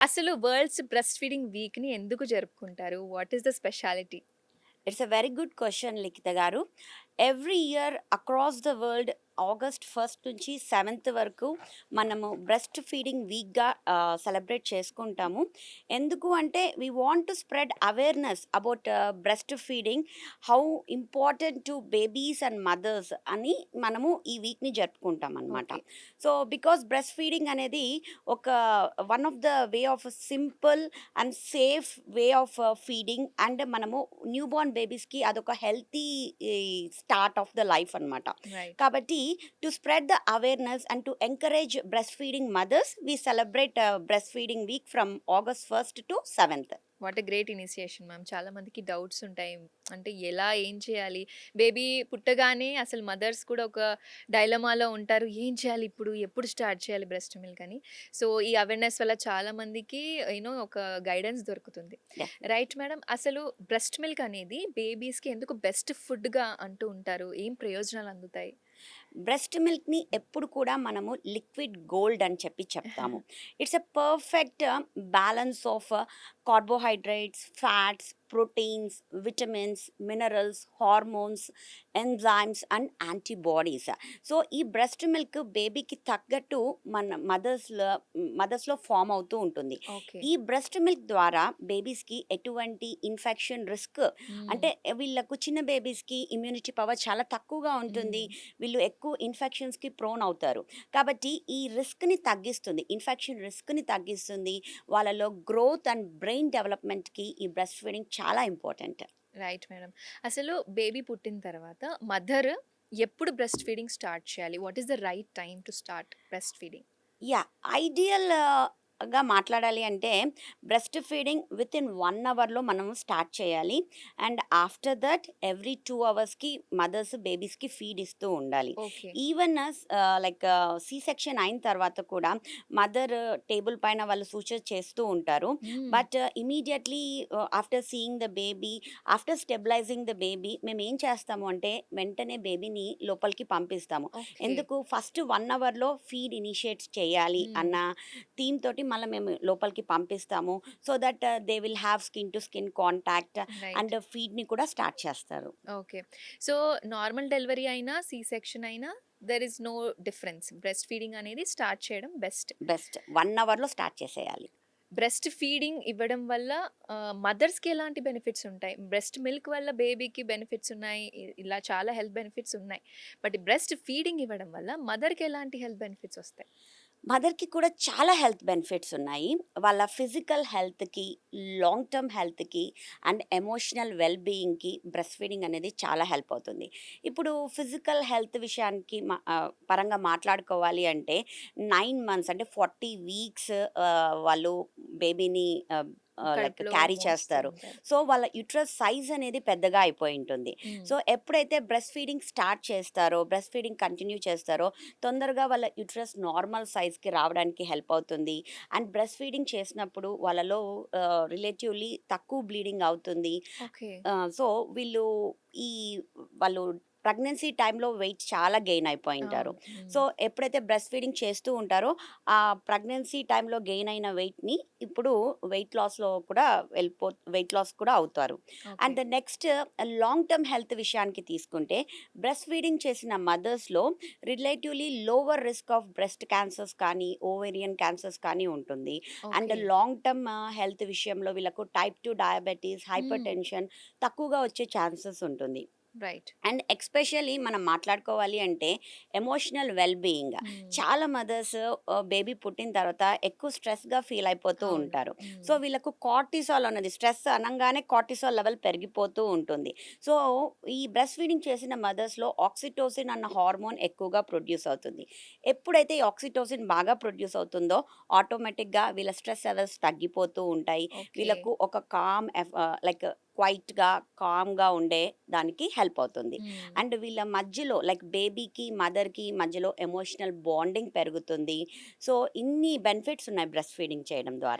అసలు world's breast feeding వీక్‌ని ఎందుకు జరుపుకుంటారు? What is the speciality? It's a very good question Likhita గారు. Every year across the world August first నుంచి seventh వరకు మనము బ్రెస్ట్ ఫీడింగ్ వీక్గా సెలబ్రేట్ చేసుకుంటాము. ఎందుకు అంటే we want to spread awareness about breast feeding, how important to babies and mothers అని మనము ఈ వీక్ని జరుపుకుంటాం అనమాట. Okay. So because breast feeding అనేది ఒక one of the way of simple and safe way of feeding, and మనము new born బేబీస్కి అదొక healthy start of the life అనమాట. రైట్. కాబట్టి to spread the awareness and to encourage breast feeding mothers we celebrate breast feeding week from August first to seventh. What a great initiation ma'am. చాలా మందికి doubts ఉంటాయి. అంటే ఎలా, ఏం చేయాలి? Baby పుట్టగానే అసలు మదర్స్ కూడా ఒక డైలమాలో ఉంటారు. ఏం చేయాలి ఇప్పుడు? ఎప్పుడు స్టార్ట్ చేయాలి బ్రెస్ట్ మిల్క్ అని? సో, ఈ అవేర్‌నెస్ వల్ల చాలా మందికి ఒక గైడెన్స్ దొరుకుతుంది. Right madam. అసలు బ్రెస్ట్ మిల్క్ అనేది బేబీస్‌కి ఎందుకు బెస్ట్ ఫుడ్‌గా అంటూ ఉంటారు? ఏం ప్రయోజనాలు అందుతాయి? బ్రెస్ట్ మిల్క్ని ఎప్పుడు కూడా మనము లిక్విడ్ గోల్డ్ అని చెప్పి చెప్తాము. It's a perfect balance of carbohydrates, fats, proteins, vitamins, minerals, hormones, enzymes and antibodies. So ఈ బ్రెస్ట్ మిల్క్ బేబీకి తగ్గట్టు మన మదర్స్లో ఫామ్ అవుతూ ఉంటుంది. ఓకే. ఈ బ్రెస్ట్ మిల్క్ ద్వారా బేబీస్కి ఎటువంటి ఇన్ఫెక్షన్ రిస్క్, హ్మ్. అంటే వీళ్ళకు చిన్న బేబీస్కి ఇమ్యూనిటీ పవర్ చాలా తక్కువగా ఉంటుంది. హ్మ్. వీళ్ళు ఎక్కువ ఇన్ఫెక్షన్స్‌కి ప్రోన్ అవుతారు. కాబట్టి ఈ రిస్క్‌ని తగ్గిస్తుంది. ఇన్ఫెక్షన్ రిస్క్‌ని తగ్గిస్తుంది. వాళ్ళలో గ్రోత్ అండ్ బ్రెయిన్ డెవలప్‌మెంట్‌కి ఈ బ్రెస్ట్ ఫీడింగ్ చాలా ఇంపార్టెంట్. Right madam. అసలు బేబీ పుట్టిన తర్వాత మదర్ ఎప్పుడు బ్రెస్ట్ ఫీడింగ్ స్టార్ట్ చేయాలి? What is the right time to start breast feeding? Yeah! Ideal గా మాట్లాడాలి అంటే బ్రెస్ట్ ఫీడింగ్ వితిన్ 1 అవర్‌లో మనం స్టార్ట్ చేయాలి. అండ్ ఆఫ్టర్ దట్ ఎవ్రీ 2 అవర్స్‌కి మదర్స్ బేబీస్‌కి ఫీడ్ ఇస్తూ ఉండాలి. Okay. Even like C section అయిన తర్వాత కూడా మదర్ టేబుల్ పైన వాళ్ళు సూచర్ చేస్తూ ఉంటారు. హ్మ్. But immediately after seeing the baby, after stabilising the baby మేమేం చేస్తాము అంటే వెంటనే బేబీని లోపలికి పంపిస్తాము. ఓకే. ఎందుకు ఫస్ట్ 1 అవర్‌లో ఫీడ్ ఇనిషియేట్స్ చేయాలి హ్మ్. అన్న థీమ్ తోటి మళ్ళీ మేము లోపలికి పంపిస్తాము. So that they will have skin to skin contact right. And ఫీడ్‌ని కూడా స్టార్ట్ చేస్తారు. ఓకే. సో, నార్మల్ డెలివరీ అయినా, సి సెక్షన్ అయినా there is no difference. Breast feeding అనేది స్టార్ట్ చేయడం బెస్ట్. బెస్ట్ 1 అవర్‌లో స్టార్ట్ చేసేయాలి. బ్రెస్ట్ ఫీడింగ్ ఇవ్వడం వల్ల మదర్స్‌కి ఎలాంటి బెనిఫిట్స్ ఉంటాయి? బ్రెస్ట్ మిల్క్ వల్ల బేబీకి బెనిఫిట్స్ ఉన్నాయి. ఇలా చాలా హెల్త్ బెనిఫిట్స్ ఉన్నాయి. బట్ బ్రెస్ట్ ఫీడింగ్ ఇవ్వడం వల్ల మదర్‌కి ఎలాంటి హెల్త్ బెనిఫిట్స్ ఒస్తాయి? మదర్‌కి కూడా చాలా హెల్త్ బెనిఫిట్స్ ఉన్నాయి. వాళ్ళ ఫిజికల్ హెల్త్‌కి, లాంగ్ టర్మ్ హెల్త్‌కి అండ్ ఎమోషనల్ వెల్ బీయింగ్‌కి బ్రెస్ట్ ఫీడింగ్ అనేది చాలా హెల్ప్ అవుతుంది. ఇప్పుడు ఫిజికల్ హెల్త్ విషయానికి పరంగా మాట్లాడుకోవాలి అంటే 9 మంత్స్ అంటే 40 వీక్స్ వాళ్ళు బేబీని లైక్ కడుపులో క్యారీ మోస్తూ చేస్తారు. ఉంటారు. సో, వాళ్ళ యూట్రస్ సైజ్ అనేది పెద్దగా అయిపోయి ఉంటుంది. హ్మ్. సో, ఎప్పుడైతే బ్రెస్ట్ ఫీడింగ్ స్టార్ట్ చేస్తారో, బ్రెస్ట్ ఫీడింగ్ కంటిన్యూ చేస్తారో తొందరగా వాళ్ళ యూట్రస్ నార్మల్ సైజ్‌కి రావడానికి హెల్ప్ అవుతుంది. అండ్ బ్రెస్ట్ ఫీడింగ్ చేసినప్పుడు వాళ్ళలో రిలేటివ్‌లీ తక్కువ బ్లీడింగ్ అవుతుంది. ఓకే. సో, వీళ్ళు ఈ వాళ్ళు ప్రెగ్నెన్సీ టైమ్‌లో వెయిట్ చాలా గెయిన్ అయిపోయుంటారు. అవును. హ్మ్. సో, ఎప్పుడైతే బ్రెస్ట్ ఫీడింగ్ చేస్తూ ఉంటారో, ఆ ప్రెగ్నెన్సీ టైమ్‌లో గెయిన్ అయిన వెయిట్‌ని ఇప్పుడు వెయిట్ లాస్‌లో కూడా వెయిట్ లాస్ కూడా అవుతారు. Okay. And the next long term health విషయానికి తీసుకుంటే, బ్రెస్ట్ ఫీడింగ్ చేసిన మదర్స్‌లో relatively lower risk of breast cancers కానీ, ఓవేరియన్ క్యాన్సర్స్ కానీ ఉంటుంది. And okay. Long term health విషయంలో వీళ్ళకు type 2 diabetes, hyper hmm. Tension తక్కువగా వచ్చే ఛాన్సెస్ ఉంటుంది. రైట్. అండ్ ఎక్స్పెషల్లీ మనం మాట్లాడుకోవాలి అంటే ఎమోషనల్ వెల్ బీయింగ్. హ్మ్. చాలా మదర్స్ బేబీ పుట్టిన తర్వాత ఎక్కువ స్ట్రెస్‌గా ఫీల్ అయిపోతూ అవును. ఉంటారు. హ్మ్. సో, వీళ్ళకు కార్టిసాల్ అన్నది, స్ట్రెస్ అనంగానే కార్టిసాల్ లెవెల్ పెరిగిపోతూ ఉంటుంది. సో, ఈ బ్రెస్ట్ ఫీడింగ్ చేసిన మదర్స్‌లో ఆక్సిటోసిన్ అన్న హార్మోన్ ఎక్కువగా ప్రొడ్యూస్ అవుతుంది. ఎప్పుడైతే ఈ ఆక్సిటోసిన్ బాగా ప్రొడ్యూస్ అవుతుందో ఆటోమేటిక్‌గా వీళ్ళ స్ట్రెస్ లెవెల్స్ తగ్గిపోతూ ఉంటాయి. ఓకే. వీళ్ళకు ఒక లైక్ క్వైట్‌గా, కామ్‌గా ఉండే దానికి హెల్ప్ అవుతుంది. హ్మ్. అండ్ వీళ్ళ మధ్యలో లైక్ బేబీకి, మదర్‌కి మధ్యలో ఎమోషనల్ బాండింగ్ పెరుగుతుంది. సో, ఇన్ని బెనిఫిట్స్ ఉన్నాయి బ్రెస్ట్ ఫీడింగ్ చేయడం ద్వారా.